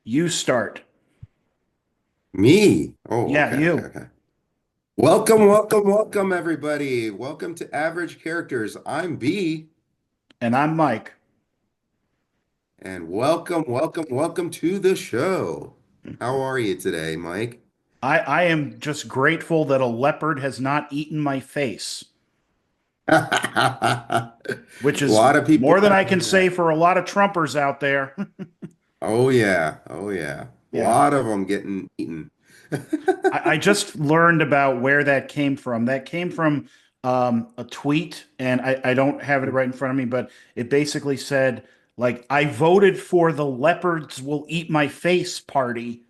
You start. Me? Oh, Yeah, you. okay. Welcome, everybody. Welcome to Average Characters. I'm B, And I'm Mike. and welcome to the show. How are you today, Mike? I am just grateful that a leopard has not eaten my face, A which is lot of people more than I can asking say that. for a lot of Trumpers out there. Oh yeah. A Yeah. lot of them getting eaten. I just learned about where that came from. That came from a tweet, and I don't have it right in front of me, but it basically said, like, I voted for the leopards will eat my face party,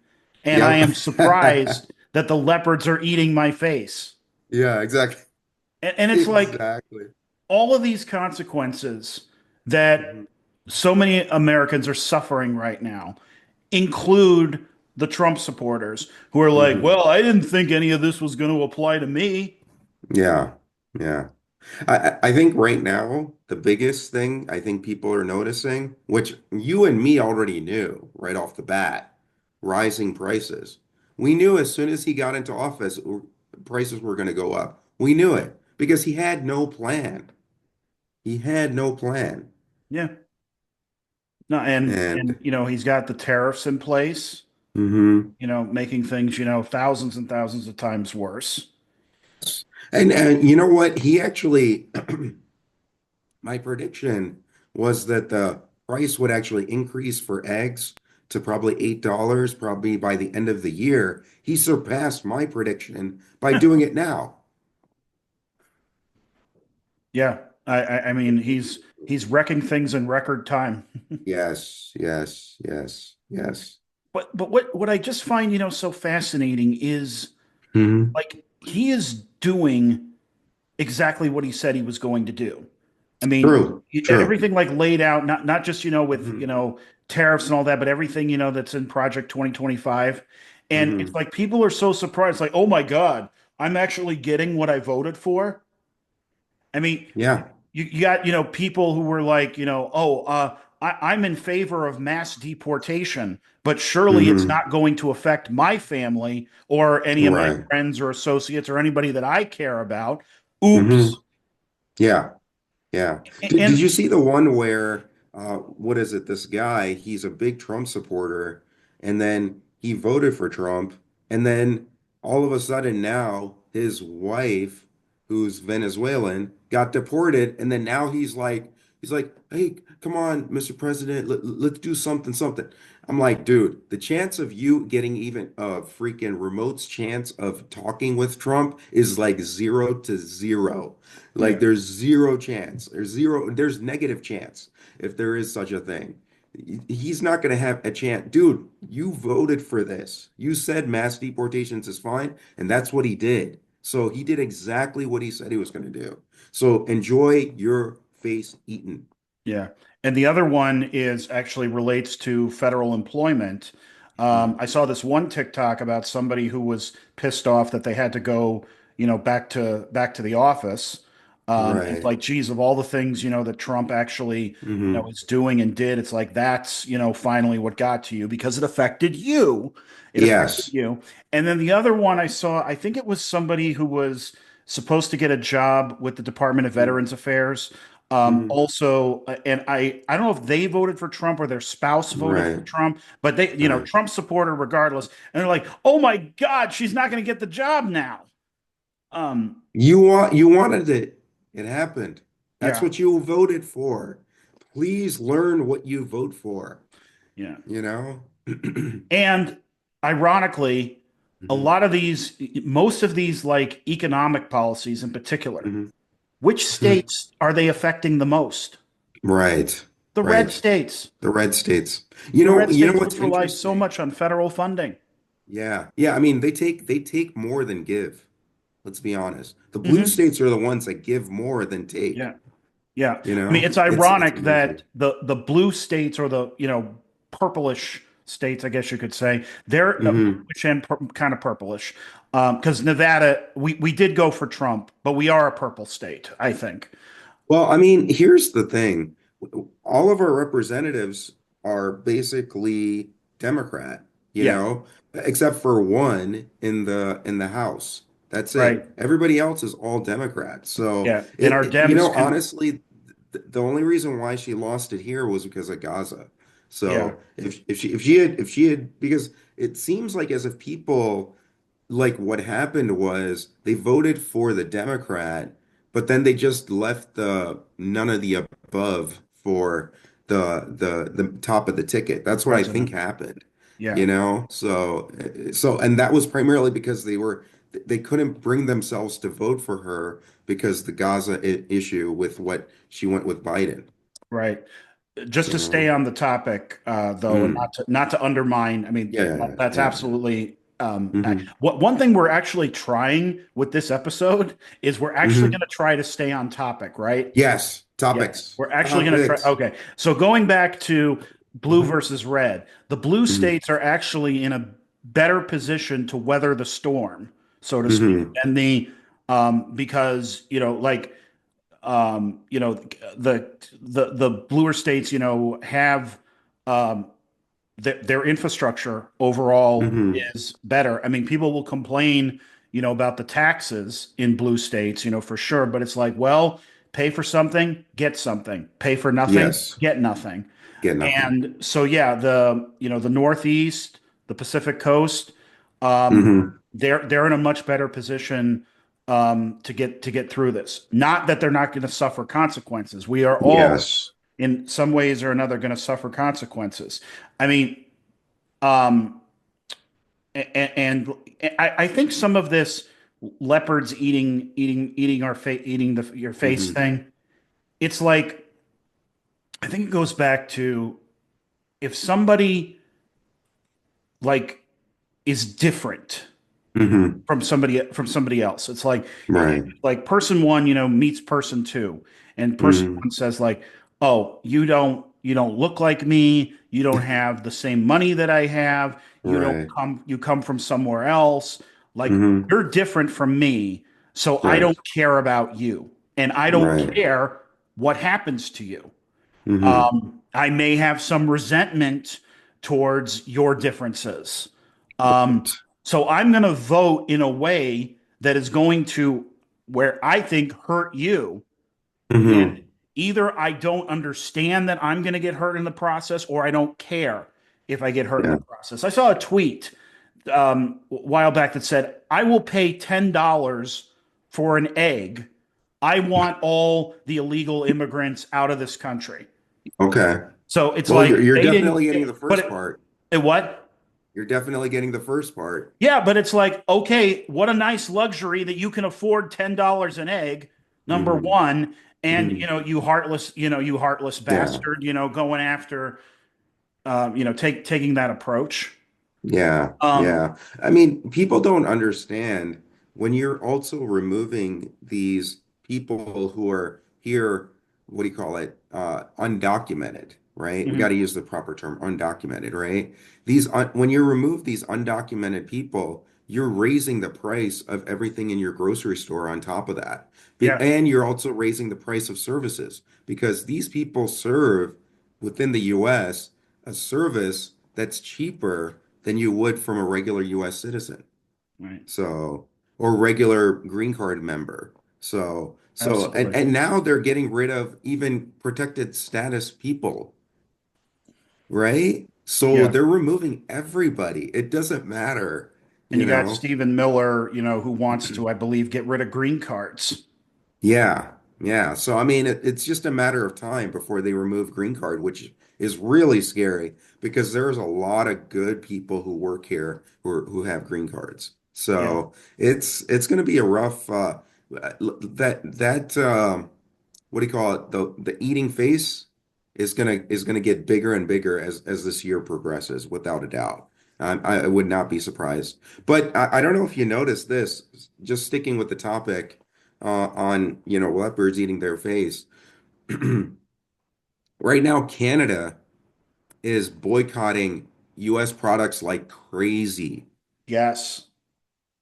and I Yep. am surprised that the leopards are eating my face. Yeah, exactly. And it's like, Exactly. all of these consequences that Mhm. so many Americans are suffering right now include the Trump supporters who are like, Mhm. well, I didn't think any of this was going to apply to me. Yeah. Yeah. I think right now, the biggest thing I think people are noticing, which you and me already knew right off the bat, rising prices. We knew as soon as he got into office, prices were going to go up. We knew it because he had no plan. He had no plan. Yeah. No, and And he's got the tariffs in place, mhm. making things, thousands and thousands of times worse. And you know what? He actually my prediction was that the price would actually increase for eggs to probably $8, probably by the end of the year. He surpassed my prediction by doing it now. Yeah. I mean, he's wrecking things in record time. Yes. But what I just find, so fascinating is, Hmm. like, he is doing exactly what he said he was going to do. I mean, True. everything like laid out, not just, with, Hmm. tariffs and all that, but everything, that's in Project 2025. And it's Hmm. like people are so surprised, like, oh my God, I'm actually getting what I voted for. I mean, Yeah. you got, people who were like, oh, I'm in favor of mass deportation, but surely it's Hmm. not going to affect my family or any of my Right. friends or associates or anybody that I care about. Hmm. Oops. Yeah. Yeah. Did And you see the one where what is it? This guy, he's a big Trump supporter, and then he voted for Trump, and then all of a sudden now his wife, who's Venezuelan, got deported, and then now he's like, hey, come on, Mr. President, let's do something. I'm like, dude, the chance of you getting even a freaking remote's chance of talking with Trump is like 0 to 0. Like yeah, there's zero chance. There's negative chance if there is such a thing. He's not going to have a chance. Dude, you voted for this. You said mass deportations is fine, and that's what he did. So he did exactly what he said he was going to do. So enjoy your face eaten. yeah. And the other one is actually relates to federal employment. Mhm. I saw this one TikTok about somebody who was pissed off that they had to go, back to the office. It's Right. like, geez, of all the things, that Trump actually, Hmm. is doing and did, it's like that's, finally what got to you because it affected you. It affected Yes. you. And then the other one I saw, I think it was somebody who was supposed to get a job with the Department of Veterans Affairs. Hmm. Also, and I don't know if they voted for Trump or their spouse voted for Right. Trump, but they, Right. Trump supporter regardless. And they're like, oh my God, she's not going to get the job now. Um, You wanted it. It happened. That's yeah, what you voted for. Please learn what you vote for, yeah. you know? And ironically, a Mhm. lot of these, most of these like economic policies in particular, Mhm. which Mhm. states are they affecting the most? Right. The red Right. states. The red states. The red You know states, what's which rely so interesting? much on federal funding. Yeah. Yeah, I mean they take more than give. Let's be honest. The blue Hmm. states are the ones that give more than take, Yeah. Yeah. you I mean, know? it's It's ironic amazing. that the blue states or the, purplish states, I guess you could say, they're Hmm. bluish and kind of purplish. Because Nevada, we did go for Trump, but we are a purple state, I think. Well, I mean, here's the thing. All of our representatives are basically Democrat, you Yeah. know, except for one in the House. That's Right. it. Everybody else is all Democrats. So Yeah. And our you Dems know, can. honestly, the only reason why she lost it here was because of Gaza. Yeah. So if she had because it seems like as if people like what happened was they voted for the Democrat, but then they just left the none of the above for the top of the ticket. The That's what I think president. happened, Yeah. you know? So and that was primarily because they couldn't bring themselves to vote for her because the Gaza issue with what she went with Biden, Right. Just you to stay know? on the topic, though, and Mm. not to undermine. I mean, Yeah, that's yeah. absolutely. Hmm. What one thing we're actually trying with this episode is we're actually going Hmm. to try to stay on topic, right? Yes, Yes, topics. we're actually going to try. Topics. Okay, so going back to blue Hmm. versus red, the blue Hmm. states are actually in a better position to weather the storm, so to speak, Hmm. than the because like the bluer states have um, their infrastructure overall Hmm. is better. I mean, people will complain, about the taxes in blue states, for sure, but it's like, well, pay for something, get something. Pay for nothing, Yes, get nothing. get nothing. And so, yeah, the Northeast, the Pacific Coast, um, Hmm. they're in a much better position to get through this. Not that they're not going to suffer consequences. We are all, Yes. in some ways or another, going to suffer consequences. I mean, um, and I think some of this leopards eating our face, eating your face Hmm. thing. It's like I think it goes back to if somebody like is different Hmm. from somebody else. It's like Right. person one, meets person two, and person Hmm. one says like, "Oh, you don't look like me. You don't have the same money that I have. Right. You come from somewhere else. Like Hmm. you're different from me, so I Right. don't care about you, and I don't Right. care what happens to you. Hmm. I may have some resentment towards your differences. Um, Right. so I'm going to vote in a way that is going to, where I think, hurt you. And Hmm. either I don't understand that I'm going to get hurt in the process, or I don't care if I get hurt in the Yeah. process. I saw a tweet a while back that said, I will pay $10 for an egg. I want all the illegal immigrants out of this country. Okay. So it's Well, like you're they definitely didn't, getting the but first part. what? You're definitely getting the first part. Yeah, but it's like, okay, what a nice luxury that you can afford $10 an egg, number Hmm. one. And Hmm. you heartless Yeah. bastard, going after, taking that approach. Yeah, Um, yeah. I mean, people don't understand when you're also removing these people who are here, what do you call it? Undocumented, right? We got mhm. to use the proper term, undocumented, right? When you remove these undocumented people, you're raising the price of everything in your grocery store on top of that. Yeah, And you're also raising the price of services because these people serve within the US a service that's cheaper than you would from a regular US citizen. right. So, or regular green card member. And Absolutely. now they're getting rid of even protected status people, right? So Yeah. they're removing everybody. It doesn't matter, And you you got know? Stephen Miller, who wants to, I believe, get rid of green cards. Yeah, yeah. So I mean, it's just a matter of time before they remove green card, which is really scary because there's a lot of good people who work here who have green cards. Yeah. So it's going to be a rough that what do you call it? The eating face is gonna get bigger and bigger as this year progresses, without a doubt. I would not be surprised. But I don't know if you noticed this, just sticking with the topic on leopards eating their face. Right now, Canada is boycotting U.S. products like crazy. Yes.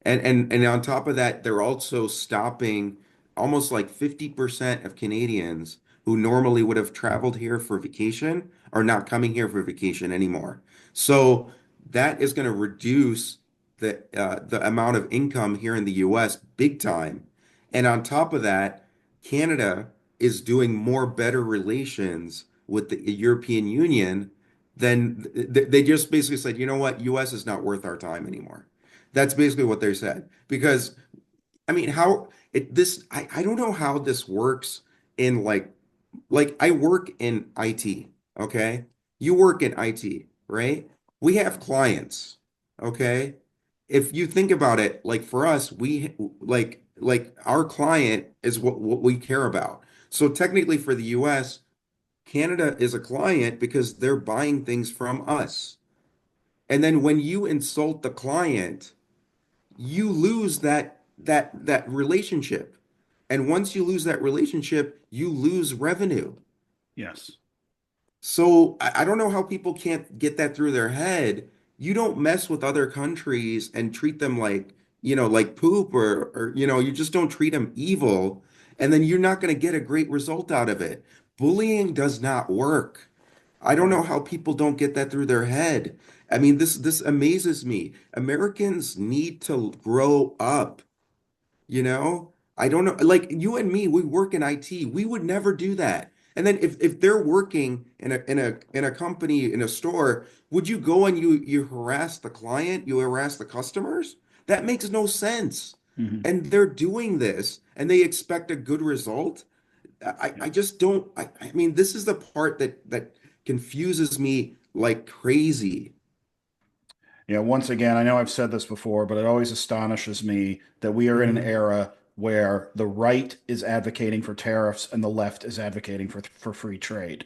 And on top of that, they're also stopping almost like 50% of Canadians who normally would have traveled here for vacation are not coming here for vacation anymore. So that is going to reduce the amount of income here in the US big time. And on top of that, Canada is doing more better relations with the European Union than they just basically said, you know what, US is not worth our time anymore. That's basically what they said. Because I mean, how it this I don't know how this works in like I work in IT, okay? You work in IT, right? We have clients, okay? If you think about it, like for us, we like our client is what we care about. So technically for the US, Canada is a client because they're buying things from us. And then when you insult the client, you lose that relationship. And once you lose that relationship, you lose revenue. Yes. So I don't know how people can't get that through their head. You don't mess with other countries and treat them like, like poop or you just don't treat them evil. And then you're not going to get a great result out of it. Bullying does not work. I don't know how people don't get that through their head. I mean, this amazes me. Americans need to grow up. I don't know. Like you and me, we work in IT. We would never do that. And then if they're working in a company in a store, would you go and you harass the client, you harass the customers? That makes no sense. Hmm. And they're doing this and they expect a good result. I just don't I mean this is the part that confuses me like crazy. Yeah, once again, I know I've said this before, but it always astonishes me that we are in an Mhm. era where the right is advocating for tariffs and the left is advocating for free trade.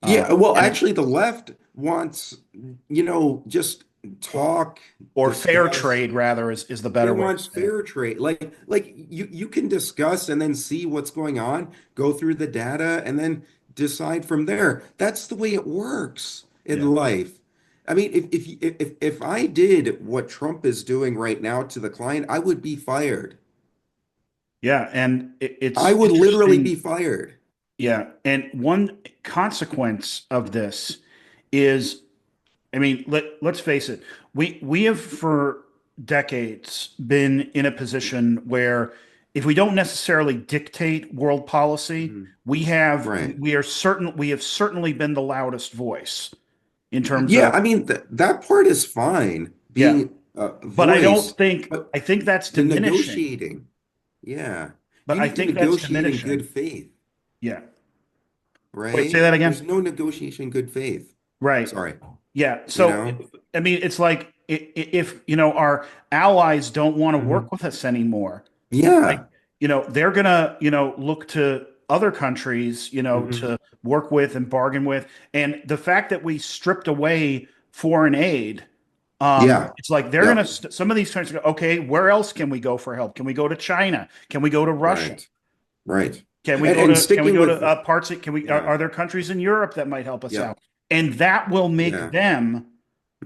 Yeah, well, And it, actually, the left wants, just talk, or fair discuss. trade rather is the They better way to want say it. fair trade. Like you can discuss and then see what's going on, go through the data, and then decide from there. That's the way it works Yeah. in life. I mean, if I did what Trump is doing right now to the client, I would be fired. Yeah, and I it's would literally be interesting. fired. Yeah, and one consequence of this is, I mean, let's face it, we have for decades been in a position where if we don't necessarily dictate world policy, Mhm. Right. we have certainly been the loudest voice in terms Yeah, of, I mean that part is fine, yeah, being a but voice, but I think that's the diminishing. negotiating, yeah, But you I need to think that's negotiate in good diminishing. faith, Yeah. Wait, say right? that There's again. no negotiation in good faith. Right. Sorry, Yeah. you So, know? I mean, it's like if, our allies don't want to Mhm. work with us anymore, like, Yeah. they're gonna, look to other countries, Hmm. to work with and bargain with. And the fact that we stripped away foreign aid, Yeah. it's like they're gonna Yep. some of these countries go, okay, where else can we go for help? Can we go to China? Can we go to Russia? Right. Right. Can we And can we sticking go to with parts of, yeah. are there countries in Europe that might help us out? Yep. And that will make Yeah. them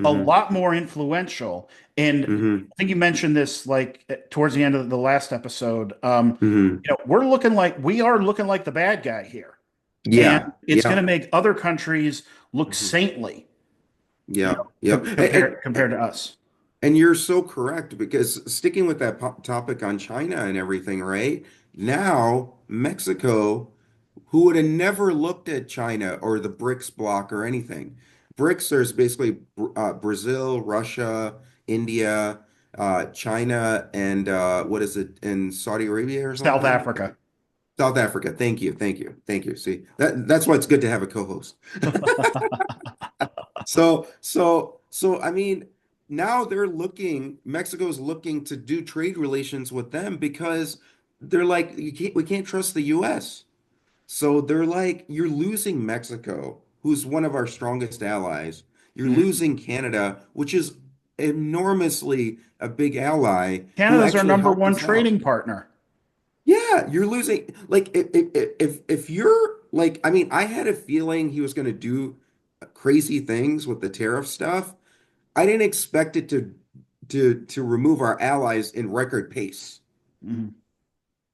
a Hmm. lot more influential. And Hmm. I think you mentioned this like towards the end of the last episode. Hmm. We are looking like the bad guy here, and Yeah. it's going to Yep. make other countries look Hmm. saintly, Yep. Yep. compared to us. And you're so correct because sticking with that topic on China and everything, right? Now, Mexico, who would have never looked at China or the BRICS bloc or anything. BRICS, there's basically Brazil, Russia, India, China, and what is it, in Saudi Arabia or South something? Africa. South Africa. Thank you. Thank you. Thank you. See, that's why it's good to have a co-host. So I mean, now Mexico's looking to do trade relations with them because they're like, we can't trust the US. So they're like, you're losing Mexico, who's one of our strongest allies. You're Mhm. losing Canada, which is enormously a big ally who Canada's our actually number helped one us out. trading partner. Yeah, you're losing. Like if you're like, I mean, I had a feeling he was going to do crazy things with the tariff stuff. I didn't expect it to remove our allies in record pace. Mhm.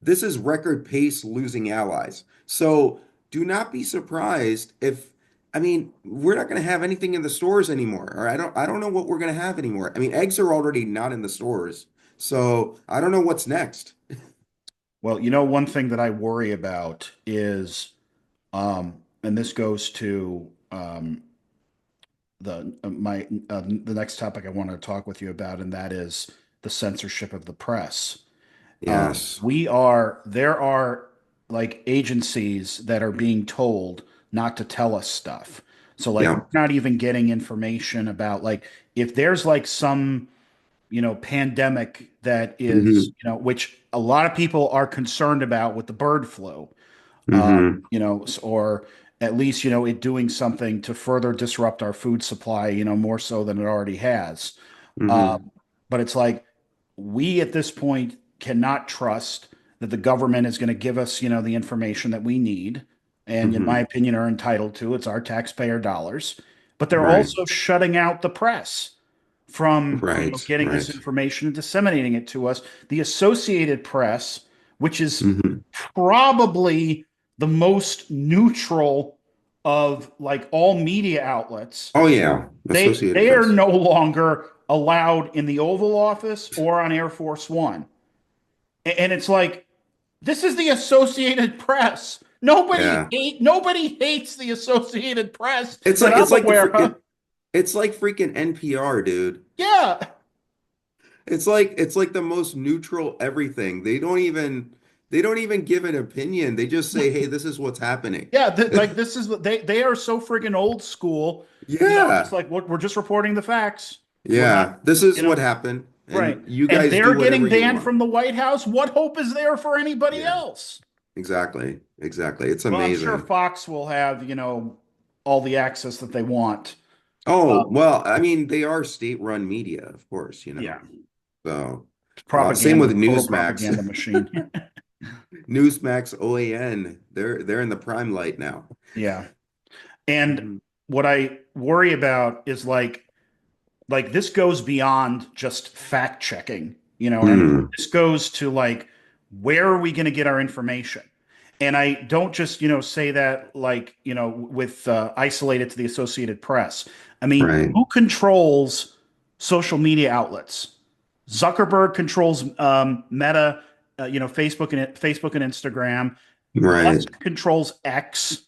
This is record pace losing allies. So do not be surprised if, I mean, we're not going to have anything in the stores anymore, or I don't know what we're going to have anymore. I mean, eggs are already not in the stores, so I don't know what's next. Well, one thing that I worry about is, and this goes to the next topic I want to talk with you about, and that is the censorship of the press. Yes. There are like agencies that are being told not to tell us stuff. So like we're Yep. not even getting information about like if there's like some, pandemic that is, Hmm. which a lot of people are concerned about with the bird flu, Hmm. or at least, it doing something to further disrupt our food supply, more so than it already has. Hmm. Um, but it's like we at this point cannot trust that the government is going to give us, the information that we need and, in my Hmm. opinion, are entitled to. It's our taxpayer dollars. But they're Right. also shutting out the press from, Right. getting this Right. information and disseminating it to us. The Associated Press, which is Hmm. probably the most neutral of like all media outlets, Oh yeah, Associated they are Press. no longer allowed in the Oval Office or on Air Force One. And it's like, this is the Associated Press. Yeah. Nobody hates the Associated Press It's that like I'm it's like the aware of. it's like freaking NPR, dude. Yeah. It's like the most neutral everything. They don't even give an opinion. They just say, "Hey, this is what's happening." Yeah, like this is they are so friggin' old school. It's Yeah. like we're just reporting the facts. We're not, Yeah. This you is what know, happened, right. and you And guys do they're whatever getting you banned want. from the White House. What hope is there for anybody Yeah. else? Exactly. Exactly. It's Well, I'm sure amazing. Fox will have, all the access that they want. Oh, well, I mean, they are state-run media, of course, you know. Yeah. So, same with Propaganda, total propaganda Newsmax. machine. Newsmax OAN, they're in the prime light now. Yeah. And Mhm. what I worry about is like this goes beyond just fact checking, anymore. Mm, This goes to like where are we going to get our information? And I don't just, say that like, with isolated to the Associated Press. I mean, right, who controls social media outlets? Zuckerberg controls Meta, Facebook and Instagram. right. Musk controls X.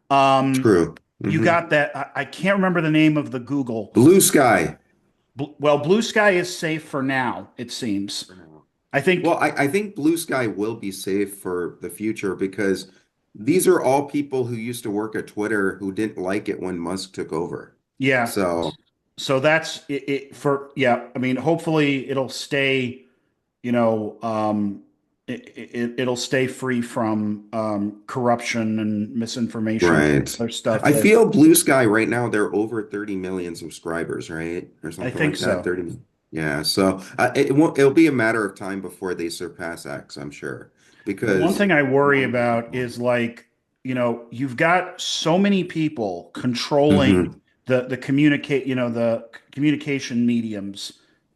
Um, True. you Hmm. got that. I can't remember the name of the Google. Blue Sky. Well, Blue Sky is safe for now, it seems. I Well, think, I think Blue Sky will be safe for the future because these are all people who used to work at Twitter who didn't like it when Musk took over. yeah. So, So that's it for, yeah. I mean, hopefully it'll stay, you know, it'll stay free from corruption and misinformation and right. other stuff I that feel Blue Sky right now, they're over 30 million subscribers, right? Or I something think like that. so. 30 million. Yeah. So it won't, it'll be a matter of time before they surpass X, I'm sure. The one Because, thing I worry about is like, you've got so many people controlling hmm the communication mediums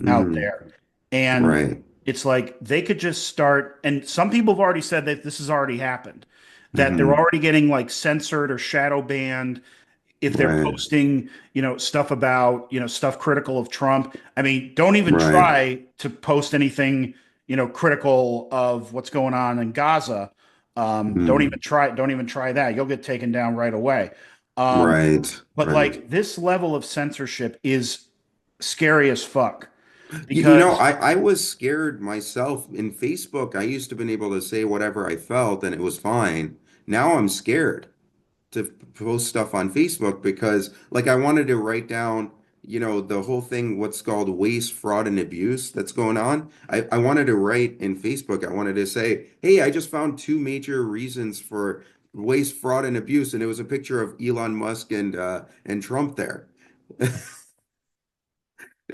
out hmm there. And right. it's like they could just start, and some people have already said that this has already happened, that they're Hmm already getting like censored or shadow banned if they're right. posting, stuff about, stuff critical of Trump. I mean, don't even Right. try to post anything, critical of what's going on in Gaza. Mm, Don't even try that. You'll get taken down right away. Um, right. but Right. like this level of censorship is scary as fuck You know, because I was scared myself in Facebook. I used to been able to say whatever I felt and it was fine. Now I'm scared to post stuff on Facebook because like I wanted to write down, you know, the whole thing, what's called waste, fraud, and abuse that's going on. I wanted to write in Facebook, I wanted to say, hey, I just found two major reasons for waste, fraud, and abuse. And it was a picture of Elon Musk and Trump there.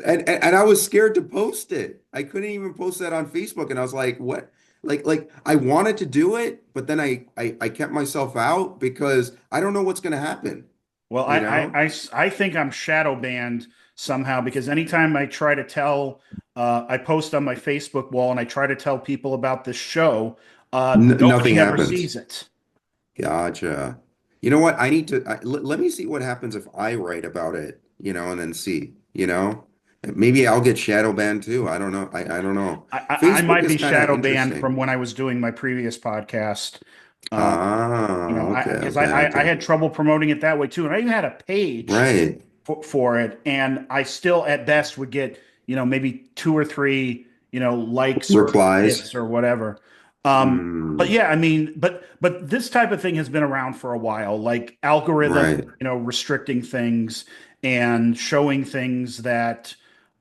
And I was scared to post it. I couldn't even post that on Facebook. And I was like, what? Like I wanted to do it, but then I kept myself out because I don't know what's gonna happen, well, you know? I think I'm shadow banned somehow because anytime I try to tell, I post on my Facebook wall and I try to tell people about this show, N nobody nothing ever happens. sees it. Gotcha. You know what? I need to let me see what happens if I write about it, and then see, Maybe I'll get shadow banned too. I don't know. I don't know. I Facebook might is be kind of shadow banned interesting. from when I was doing my previous podcast. Um, Ah, okay, because okay, I okay. had trouble promoting it that way too, and I even had a page Right. for it, and I still at best would get maybe two or three likes or Replies. hits or whatever. Um, but Mm, yeah, I mean, but this type of thing has been around for a while, like algorithm, right. restricting things and showing things that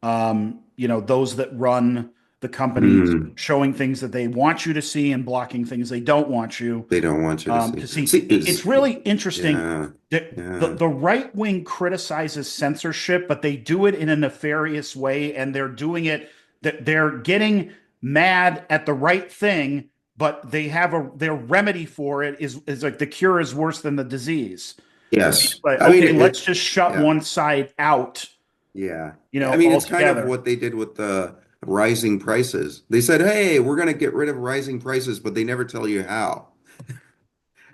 those that run the companies Mm, showing things that they want you to see and blocking things they don't want you they don't want you to see. to see. See, It's really interesting. yeah, yeah. The right wing criticizes censorship, but they do it in a nefarious way, and they're doing it that they're getting mad at the right thing, but they have their remedy for it is like the cure is worse than the disease. Yes. Like, I mean, okay, let's just shut yeah. one side out, Yeah. I mean, it's kind of altogether. what they did with the rising prices. They said, "Hey, we're going to get rid of rising prices," but they never tell you how.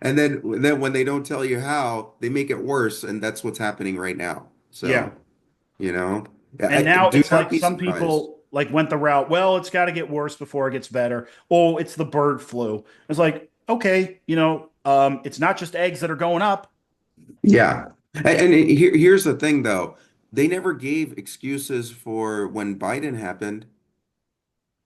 And then when they don't tell you how, they make it worse, and that's what's happening right now. Yeah. So, you know, And now do it's not like be some surprised. people like went the route, well, it's got to get worse before it gets better. Oh, it's the bird flu. It's like, okay, it's not just eggs that are going up. Yeah. And here's the thing, though. They never gave excuses for when Biden happened.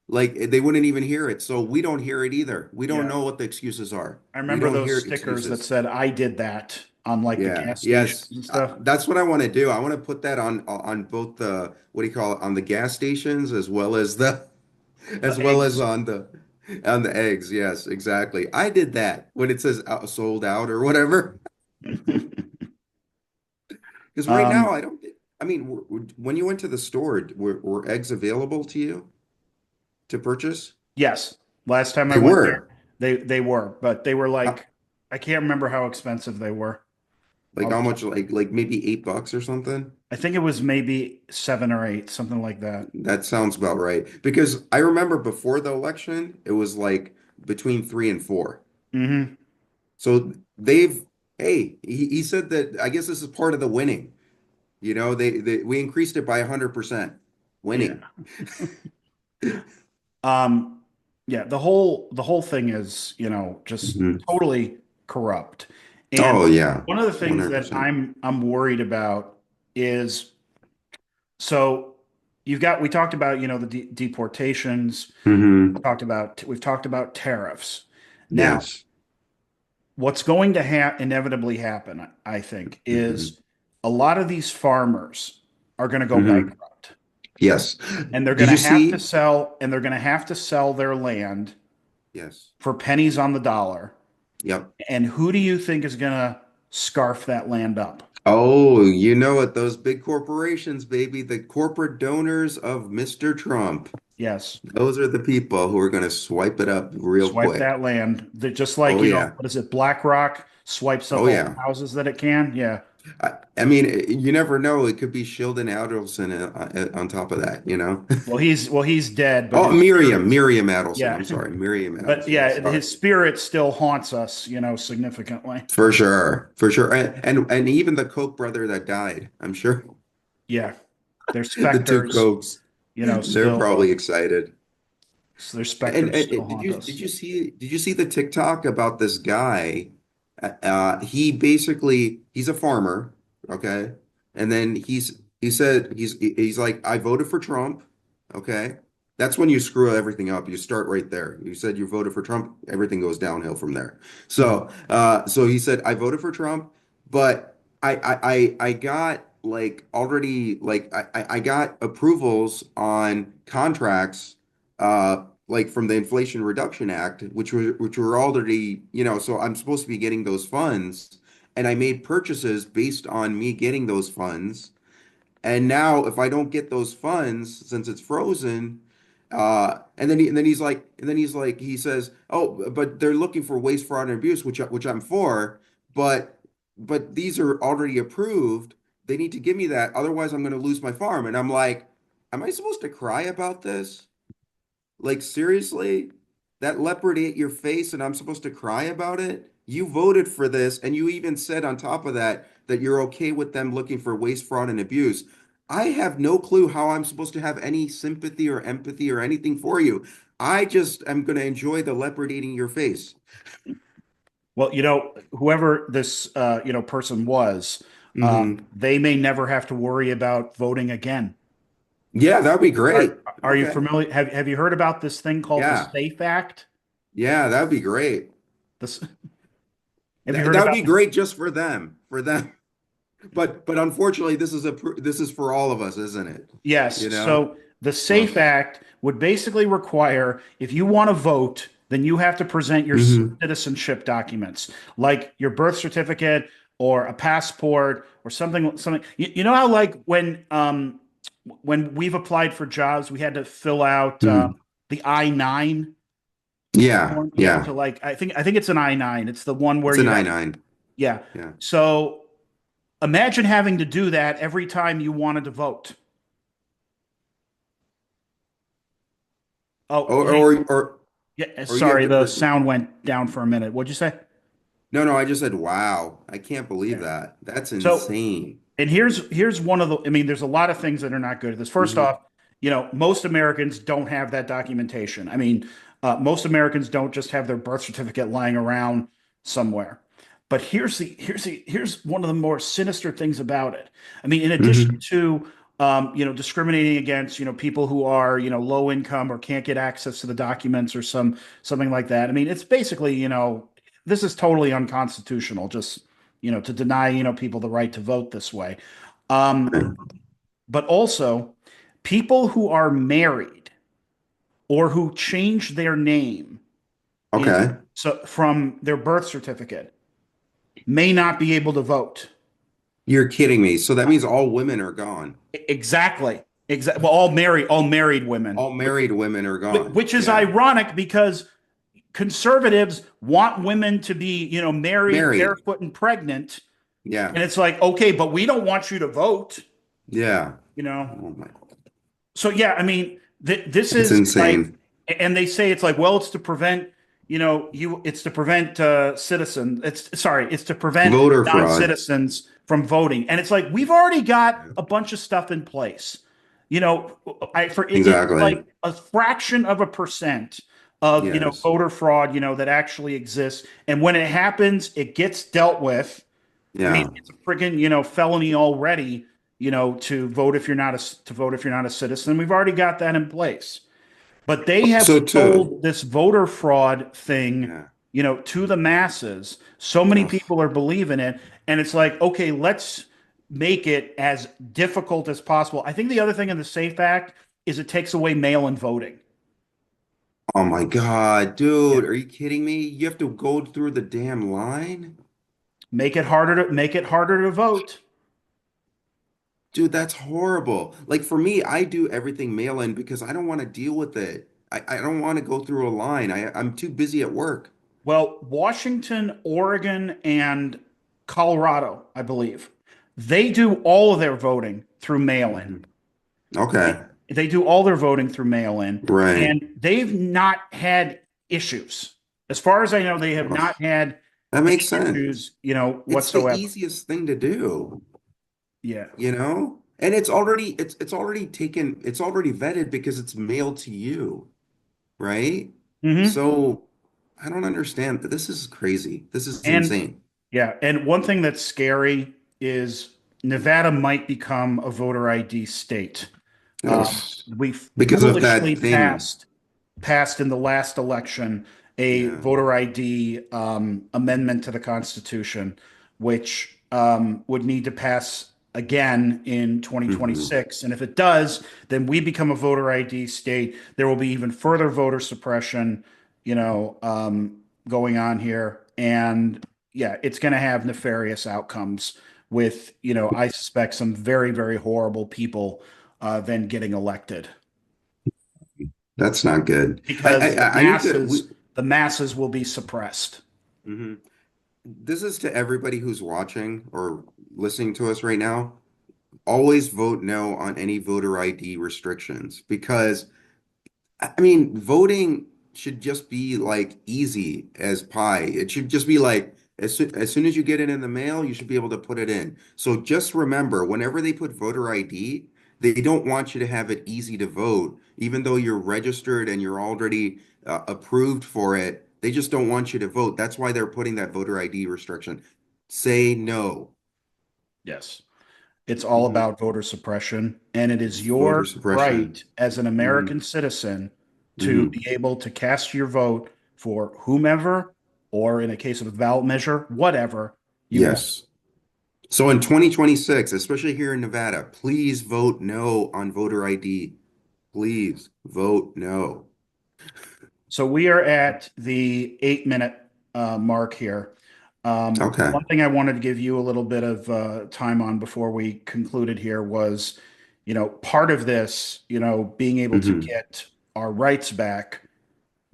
Like they wouldn't even hear it. So we don't hear it either. We don't Yeah. know what the excuses are. I We remember don't those hear stickers that excuses. said I did that on like the Yeah. gas stations Yes. and stuff. That's what I want to do. I want to put that on both the what do you call it on the gas stations as well as the The as well as eggs. on the eggs. Yes, exactly. I did that when it says sold out or whatever. Because right now um, I don't. I mean, when you went to the store, were eggs available to you to purchase? yes. Last time I They went there, were. they were, but they were How, like I can't remember how expensive they were. like Off how the top. much? Like maybe $8 or something? I think it was maybe 7 or 8, something like that. That sounds about right. Because I remember before the election, it was like between 3 and 4. Hmm. So they've, hey, he said that I guess this is part of the winning. We increased it by 100%. Yeah. Winning. Um, yeah, the whole thing is, just Mhm. totally corrupt. And Oh yeah, one of the things that 100%. I'm worried about is so we talked about, the deportations, Hmm. we've talked about tariffs. Now, Yes. what's going to inevitably happen, I think, Hmm. is a lot of these farmers are going to go Hmm. bankrupt, Yes. and they're going Did to you have to see? sell and they're going to have to sell their land Yes. for pennies on the dollar. Yep. And who do you think is going to scarf that land up? Oh, you know it, those big corporations, baby, the corporate donors of Mr. Trump. Yes, Those are the people who are going to swipe it up real swipe quick. that land. They're just like, Oh yeah. what is it? BlackRock swipes up Oh all the yeah. houses that it can. Yeah. I mean, you never know. It could be Sheldon Adelson on top of that, you know? Well, he's dead, but Oh, his spirit, Miriam Adelson. I'm yeah. sorry, Miriam But Adelson. yeah, Sorry. his spirit still haunts us, significantly. For sure. For sure. And even the Koch brother that died, I'm sure Yeah. Their the two specters, Kochs, they're still, probably excited. their And, specters still and haunt us. did you see the TikTok about this guy? He basically he's a farmer, okay? And then he said he's like I voted for Trump, okay? That's when you screw everything up. You start right there. You said you voted for Trump, everything goes downhill from there. Mhm. So he said I voted for Trump, but I got like already like I got approvals on contracts like from the Inflation Reduction Act, which were already, so I'm supposed to be getting those funds, and I made purchases based on me getting those funds. And now, if I don't get those funds, since it's frozen, and then he says, "Oh, but they're looking for waste, fraud, and abuse, which I'm for, but these are already approved. They need to give me that, otherwise I'm going to lose my farm." And I'm like, "Am I supposed to cry about this?" Like seriously? That leopard ate your face and I'm supposed to cry about it? You voted for this, and you even said on top of that that you're okay with them looking for waste, fraud, and abuse. I have no clue how I'm supposed to have any sympathy or empathy or anything for you. I just am going to enjoy the leopard eating your face. Well, whoever this person was, Hmm. they may never have to worry about voting again. Yeah, that'd be Are great. are you Okay. familiar? Have you heard about this thing called the Yeah. SAFE Act? Yeah, that'd be great. This Have you That heard that'd about be great just for them, for them. But unfortunately, this is for all of us, isn't it? You Yes. know? So the SAFE Oh. Act would basically require if you want to vote, then you have to present your Hmm. citizenship documents, like your birth certificate or a passport or something. You know how like when we've applied for jobs, we had to fill out the I-9 Yeah, form. Yeah. yeah. So like I think it's an I-9. It's the one where It's a you have 9-9. yeah. Yeah. So imagine having to do that every time you wanted to vote. Oh, Or hey, or or yeah, or you have sorry, to the sound went down for a minute. What'd you say? no, no, I just said wow. I can't believe Yeah. that. That's So, insane. and here's one of the. I mean, there's a lot of things that are not good at this. First Hmm. off, most Americans don't have that documentation. I mean, most Americans don't just have their birth certificate lying around somewhere. But here's one of the more sinister things about it. I mean, in addition Hmm. to discriminating against people who are low income or can't get access to the documents or something like that. I mean, it's basically this is totally unconstitutional. Just to deny people the right to vote this way. Um, but also, people who are married or who change their name in Okay. so from their birth certificate may not be able to vote. You're kidding me. So that means all women are gone. Exactly. Exactly. Well, all married women, All married women are gone. which is Yeah. ironic because conservatives want women to be, married, Married. barefoot, and pregnant. Yeah. And it's like, okay, but we don't want you to vote, Yeah. you know. Oh my. So yeah, I mean, this It's is like, insane. and they say it's like, well, it's to prevent, it's to prevent citizens. It's to prevent Voter fraud. non-citizens from voting. And it's like we've already got Yeah. a bunch of stuff in place. You know, it's Exactly. like a fraction of a percent of Yes. voter fraud that actually exists. And when it happens, it gets dealt with. I mean, Yeah. it's a friggin', felony already, to vote if you're not a citizen. We've already got that in place. But they have So too. sold this voter fraud thing, Yeah. to the masses. So many Ugh. people are believing it, and it's like, okay, let's make it as difficult as possible. I think the other thing in the SAFE Act is it takes away mail-in voting. Oh my God, Yeah. dude, are you kidding me? You have to go through the damn line? Make it harder to vote. Dude, that's horrible. Like for me, I do everything mail in because I don't want to deal with it. I don't want to go through a line. I'm too busy at work. Well, Washington, Oregon, and Colorado, I believe, they do all of their voting through mail-in. Mhm. Okay. They do all their voting through mail-in, Right. and they've not had issues. As far as I know, they have Ugh. not had That any makes sense. issues, It's the whatsoever. easiest thing to do, Yeah. you know? And it's already taken, it's already vetted because it's mailed to you, right? Hmm. So I don't understand. This is crazy. This is And insane. yeah, and one thing that's scary is Nevada might become a voter ID state. Ugh. We Because of foolishly that thing. passed in the last election a Yeah. voter ID amendment to the Constitution, which would need to pass again in Hmm. 2026. And if it does, then we become a voter ID state. There will be even further voter suppression, going on here. And yeah, it's going to have nefarious outcomes with, I suspect some very, very horrible people then getting elected That's not good. because the I need to. masses will be suppressed. Mhm. This is to everybody who's watching or listening to us right now. Always vote no on any voter ID restrictions because I mean, voting. should just be like easy as pie. It should just be like as soon as you get it in the mail, you should be able to put it in. So just remember, whenever they put voter ID, they don't want you to have it easy to vote, even though you're registered and you're already approved for it. They just don't want you to vote. That's why they're putting that voter ID restriction. Say no. Yes. It's all Hmm. about voter suppression, and it is It's voter your suppression. right as an Hmm. American citizen to Hmm. be able to cast your vote for whomever, or in a case of a ballot measure, whatever you want. Yes. So in 2026, especially here in Nevada, please vote no on voter ID. Please vote no. So we are at the 8 minute mark here. Okay. One thing I wanted to give you a little bit of time on before we concluded here was, part of this, being able to Hmm. get our rights back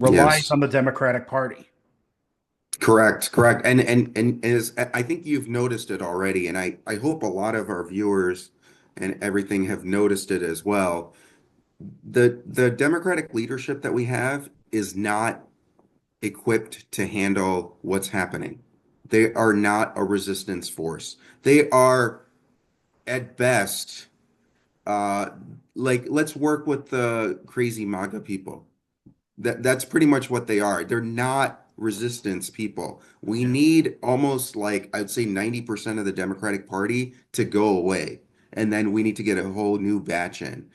relies Yes. on the Democratic Party. Correct. Correct. And as I think you've noticed it already, and I hope a lot of our viewers and everything have noticed it as well. The Democratic leadership that we have is not equipped to handle what's happening. They are not a resistance force. They are at best uh like let's work with the crazy MAGA people. That's pretty much what they are. They're not resistance people. We Yeah. need almost like I'd say 90% of the Democratic Party to go away. And then we need to get a whole new batch in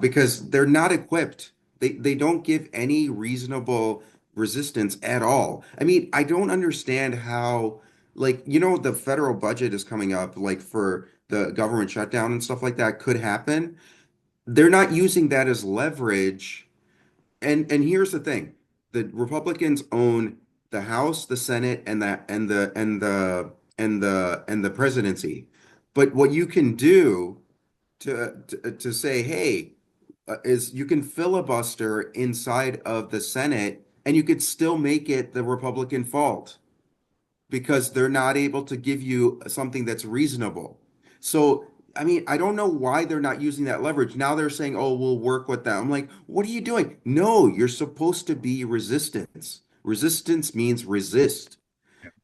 because they're not equipped. They don't give any reasonable resistance at all. I mean, I don't understand how, like, the federal budget is coming up, like for the government shutdown and stuff like that could happen. They're not using that as leverage, and here's the thing. The Republicans own the House, the Senate, and the presidency. But what you can do to say, hey, is you can filibuster inside of the Senate and you could still make it the Republican fault because they're not able to give you something that's reasonable. So, I mean, I don't know why they're not using that leverage. Now they're saying, oh, we'll work with them. I'm like, what are you doing? No, you're supposed to be resistance. Resistance means resist,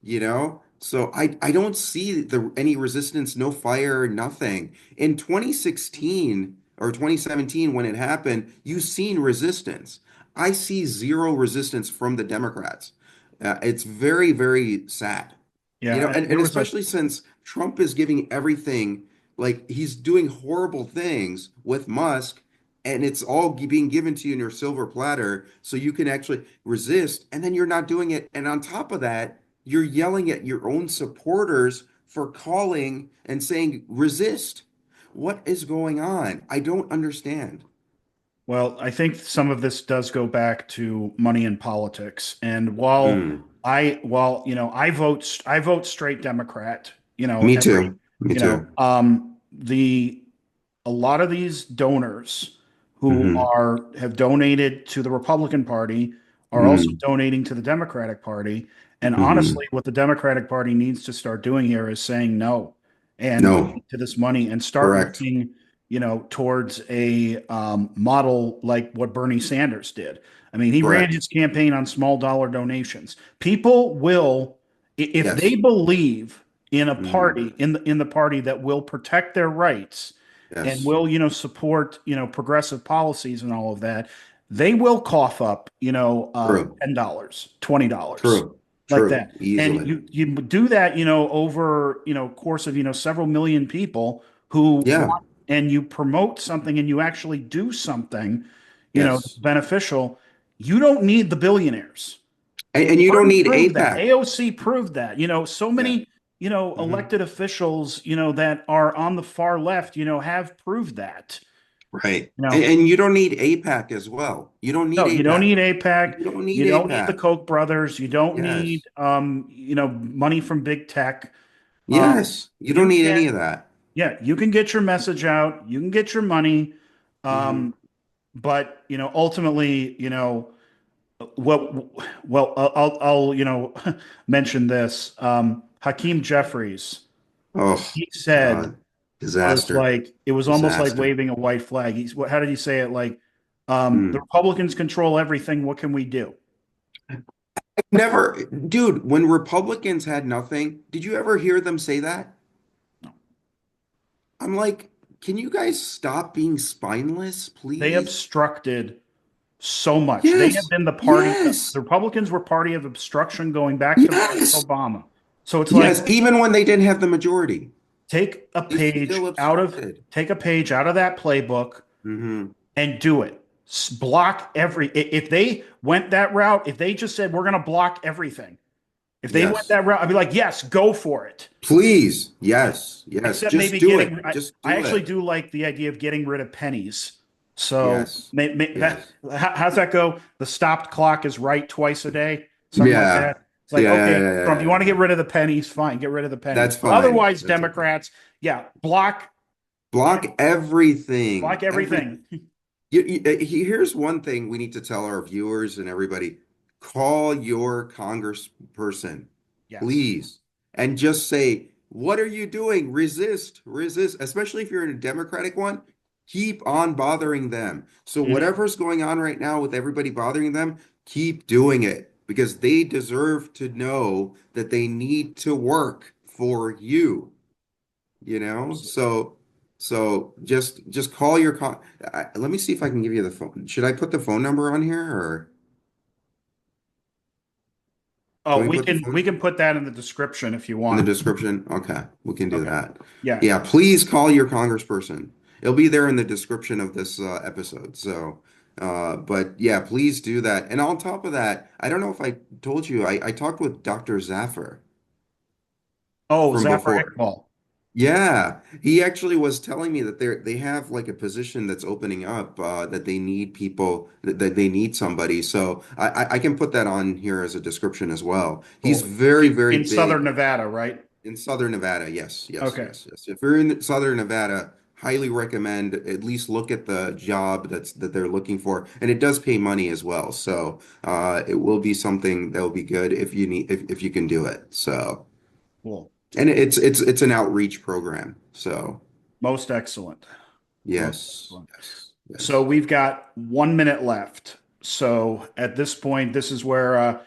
you know? So I don't see any resistance, no fire, nothing. In 2016 or 2017, when it happened, you've seen resistance. I see zero resistance from the Democrats. It's very, very sad. Yeah. And especially since Trump is giving everything, like he's doing horrible things with Musk, and it's all being given to you in your silver platter, so you can actually resist, and then you're not doing it. And on top of that, you're yelling at your own supporters for calling and saying resist. What is going on? I don't understand. Well, I think some of this does go back to money in politics. And Mm. I vote straight Democrat, Me too. Me you know, too. the a lot of these donors who Hmm. have donated to the Republican Party are also Mm. donating to the Democratic Party. And Hmm. honestly, what the Democratic Party needs to start doing here is saying no and No, looking to this money and start correct. looking, towards a model like what Bernie Sanders did. I mean, he ran Correct. his campaign on small dollar donations. People will, if they Yes. believe in a Hmm. party, in the party that will protect their rights and Yes. will, support, progressive policies and all of that, they will cough up, True. $10, $20, True. like True. that. And Easily. you do that, over, course of, several million people who Yeah. want, and you promote something and you actually do something, that's Yes. beneficial. You don't need the billionaires. And you don't Bernie need proved that. AIPAC. AOC proved that. So Yeah. many, Hmm. elected officials, that are on the far left, have proved that. Right. You And, know, and you don't need AIPAC as well. You don't need no, you don't AIPAC. need APAC. You don't need You don't need the AIPAC. Koch brothers. You don't need, Yes. money from big tech. Um, Yes. You don't you need can, any of that. yeah, you can get your message out. You can get your money. Hmm. Um, but, ultimately, well, I'll mention this. Hakeem Jeffries, Oh, he said, God. was Disaster. like it was almost like Disaster. waving a white flag. How did he say it? Like, the Mm. Republicans control everything. What can we do? Never, dude, when Republicans had nothing, did you ever hear them say that? I'm like, can you guys stop being spineless, They please? obstructed so much. They have Yes, been the party. yes, The Republicans were party of obstruction going back to Barack yes, Obama. So it's like yes. Even when they didn't have the majority, take a they still page out of obstructed. take a page out of that playbook Hmm. and do it. Block if they went that route, if they just said we're going to block everything. If they went Yes, that route, I'd be like, yes, go for it. please. Yes, yes. Except Just maybe do it. Just I do actually it. do like the idea of getting rid of pennies. So Yes, that yes. how's that go? The stopped clock is right twice a day, something like Yeah. that. It's like, Yeah, yeah, okay, yeah, yeah, Trump, you want to yeah. get rid of the pennies? Fine, get rid of the pennies. That's But fine. otherwise, That's okay. Democrats, yeah, block Block everything. block everything. Here's one thing we need to tell our viewers and everybody. Call your congressperson, Yes. please, and just say, what are you doing? Resist, resist, especially if you're in a Democratic one. Keep on bothering them. So Mhm. whatever's going on right now with everybody bothering them, keep doing it because they deserve to know that they need to work for you. You know, Absolutely. so just call your let me see if I can give you the phone. Should I put the phone number on here or can Oh, we put the we phone can put that in the description if you in the want. description? Okay, we can do Okay. that. Yeah. Yeah, please call your congressperson. It'll be there in the description of this episode. So, but yeah, please do that. And on top of that, I don't know if I told you, I talked with Dr. Zaffer Oh, from Zaffer before. Yeah, he actually was telling me that they have like a position that's opening up that they need people that they need somebody. So I can put that on here as a description as well. He's Cool. very, very In Southern big Nevada, right? in Southern Nevada. Yes, yes, Okay. yes, yes. If you're in Southern Nevada, highly recommend at least look at the job that they're looking for, and it does pay money as well. So it will be something that will be good if you need if you can do it. So. Cool. And it's an outreach program. So Most excellent. Most yes, excellent. yes, So yes. we've got 1 minute left. So at this point, this is where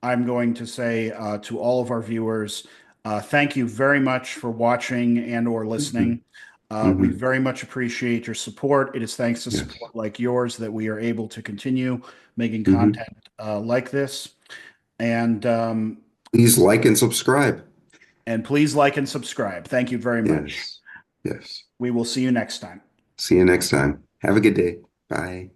I'm going to say to all of our viewers, thank you very much for watching and or Hmm. listening. We Hmm. very much appreciate your support. It is thanks to Yes. support like yours that we are able to continue making Hmm. content like this. And Please like and subscribe. please like and subscribe. Thank you very much. Yes. Yes. We will see you next time. See you next time. Have a good day. Bye.